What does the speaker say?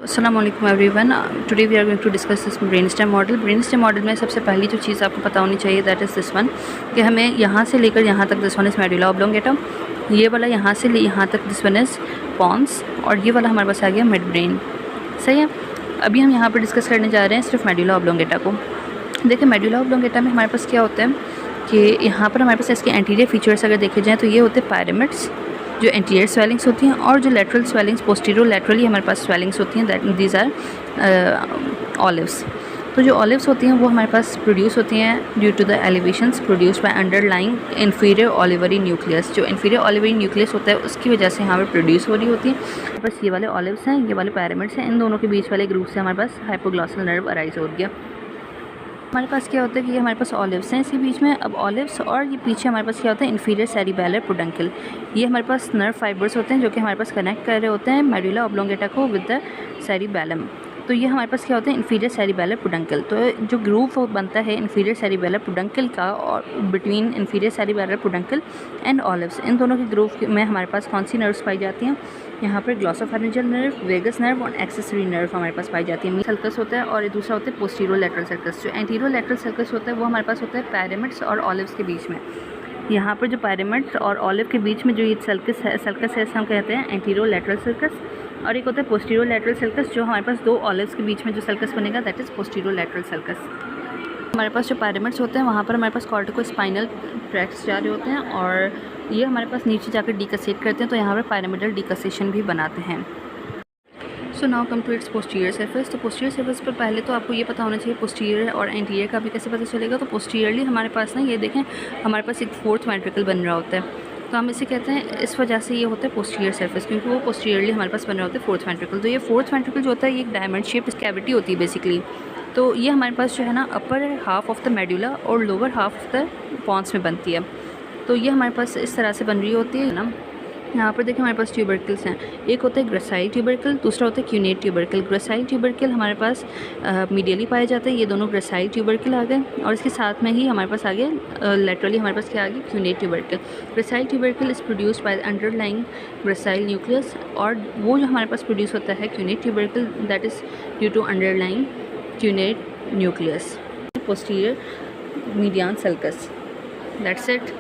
अस्सलामुअलैकुम everyone. Today we are going to discuss this brainstem model. Brainstem model में सबसे पहली जो चीज़ आपको पता होनी चाहिए दैट इज़ दिस वन, कि हमें यहाँ से लेकर यहाँ तक this one is medulla oblongata, ये वाला यहाँ से यहाँ तक दिस वन इज़ पॉन्स, और ये वाला हमारे पास आ गया मिड ब्रेन। सही है। अभी हम यहाँ पर डिस्कस करने जा रहे हैं सिर्फ मेडुला ऑब्लोंगेटा को। देखिए मेडुला ऑब्लोंगेटा में हमारे पास क्या होता है कि यहाँ पर हमारे पास इसके एंटीरियर फीचर्स अगर देखे जाएँ तो ये होते हैं पैरामिड्स, जो एंटीरियर स्वेलिंग्स होती हैं, और जो लेटरल स्वेलिंग्स पोस्टीरियर लैटरली हमारे पास स्वेलिंग्स होती हैं, दैट दीज आर ऑलिव्स। तो जो ऑलिव्स होती हैं वो हमारे पास प्रोड्यूस होती हैं due to the elevations produced by underlying inferior olivary nucleus. जो इन्फीरियर ऑलिवरी न्यूक्लियस होता है उसकी वजह से यहाँ पर प्रोड्यूस हो रही होती है। बस ये वाले ऑलिव्स हैं, ये वाले पैरामिड्स हैं, इन दोनों के बीच वाले ग्रुप से हमारे पास हाइपोग्लॉसल नर्व अराइज हो गया। हमारे पास क्या होता है कि ये हमारे पास ऑलिव्स हैं इसके बीच में। अब ऑलिव्स और ये पीछे हमारे पास क्या होता है, इन्फीरियर सेरिबेलर पेडुंकल। ये हमारे पास नर्व फाइबर्स होते हैं जो कि हमारे पास कनेक्ट कर रहे होते हैं मेडुला ऑब्लोंगेटा को विद द सेरिबेलम। तो ये हमारे पास क्या होता है, इन्फीरियर सेरिबेलर पेडुंकल। तो जो ग्रूव बनता है इन्फीरियर सेरिबेलर पेडुंकल का और between inferior cerebellar peduncle and olives, इन दोनों के ग्रूव में हमारे पास कौन सी नर्व्स पाई जाती हैं, यहाँ पर ग्लॉसोफैरिंजियल नर्व, वेगस नर्व और एक्सेसरी नर्व हमारे पास पाई जाती है। सर्कस होता है और दूसरा होता है पोस्टीरियर लैटरल सर्कस। जो एंटीरियर लैटरल सर्कस होता है वो हमारे पास होता है पैरामिड्स और ऑलिव्स के बीच में। यहाँ पर जो पैरामिड्स और ऑलिव के बीच में जो ये सर्कस है हम कहते हैं एंटीरियर लैटरल सर्कस, और एक होता है पोस्टीरियर लैटरल सर्कस। जो हमारे पास दो ऑलिव्स के बीच में जो सर्कस बनेगा that is posterior lateral circus. हमारे पास जो पैरामिड्स होते हैं वहाँ पर हमारे पास कॉर्टिको स्पाइनल ट्रैक्ट्स जा रहे होते हैं और ये हमारे पास नीचे जाकर डिकसेट करते हैं, तो यहाँ पर पैरामिडल डिकसेशन भी बनाते हैं। So now come to its posterior surface. तो पोस्टीरियर सर्फेस पर पहले तो आपको ये पता होना चाहिए पोस्टीरियर और एंटीरियर का भी कैसे पता चलेगा। तो पोस्टीरियरली हमारे पास ना ये देखें हमारे पास एक फोर्थ वेंट्रिकल बन रहा होता है, तो हम इसे कहते हैं, इस वजह से ये होता है पोस्टीरियर सर्फेस, क्योंकि वो पोस्टीरियरली हमारे पास बन रहा होता है फोर्थ वेंट्रिकल। तो ये फोर्थ वेंट्रिकल जो होता है ये एक डायमंड शेप कैविटी होती है बेसिकली। तो ये हमारे पास जो है ना upper half of the medulla और lower half of the pons में बनती है। तो ये हमारे पास इस तरह से बन रही होती है ना। यहाँ पर देखिए हमारे पास ट्यूबरकल्स हैं, एक होता है ग्रेसाइल ट्यूबरकल, दूसरा होता है क्यूनेट ट्यूबरकल। ग्रेसाइल ट्यूबरकल हमारे पास मीडियली पाए जाते हैं, ये दोनों ग्रेसाइल ट्यूबरकल आ गए, और इसके साथ में ही हमारे पास आ गया लेटरली हमारे पास क्या आ गया, cuneate tubercle. Gracile tubercle is produced by underlying gracile nucleus, और वो जो हमारे पास प्रोड्यूस होता है cuneate tubercle that is due to underlying cuneate nucleus. Posterior median sulcus, that's it.